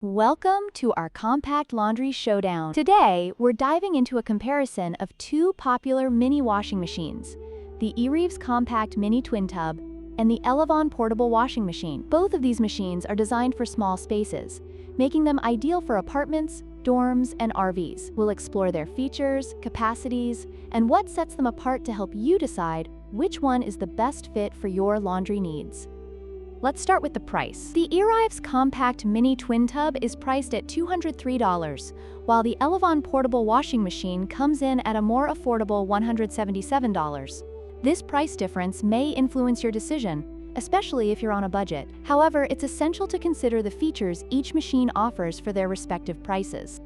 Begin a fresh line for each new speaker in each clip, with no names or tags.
Welcome to our Compact Laundry Showdown. Today, we're diving into a comparison of two popular mini washing machines, the Erivess Compact Mini Twin Tub and the Elevon Portable Washing Machine. Both of these machines are designed for small spaces, making them ideal for apartments, dorms, and RVs. We'll explore their features, capacities, and what sets them apart to help you decide which one is the best fit for your laundry needs. Let's start with the price. The Erivess Compact Mini Twin Tub is priced at $203, while the Elevon Portable Washing Machine comes in at a more affordable $177. This price difference may influence your decision, especially if you're on a budget. However, it's essential to consider the features each machine offers for their respective prices.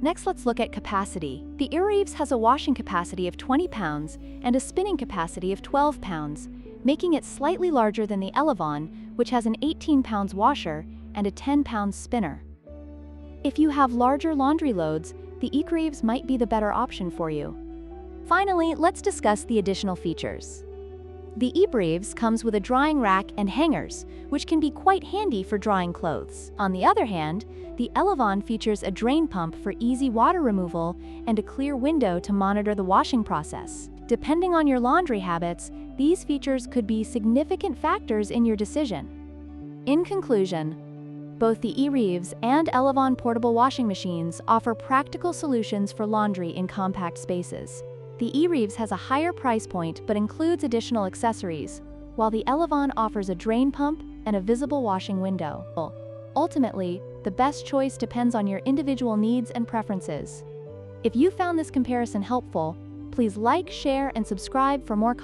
Next, let's look at capacity. The Erivess has a washing capacity of 20 pounds and a spinning capacity of 12 pounds, making it slightly larger than the Elevon, which has an 18 pounds washer and a 10 pounds spinner. If you have larger laundry loads, the Erivess might be the better option for you. Finally, let's discuss the additional features. The Erivess comes with a drying rack and hangers, which can be quite handy for drying clothes. On the other hand, the Elevon features a drain pump for easy water removal and a clear window to monitor the washing process. Depending on your laundry habits, these features could be significant factors in your decision. In conclusion, both the Erivess and Elevon portable washing machines offer practical solutions for laundry in compact spaces. The Erivess has a higher price point but includes additional accessories, while the Elevon offers a drain pump and a visible washing window. Ultimately, the best choice depends on your individual needs and preferences. If you found this comparison helpful, please like, share, and subscribe for more content.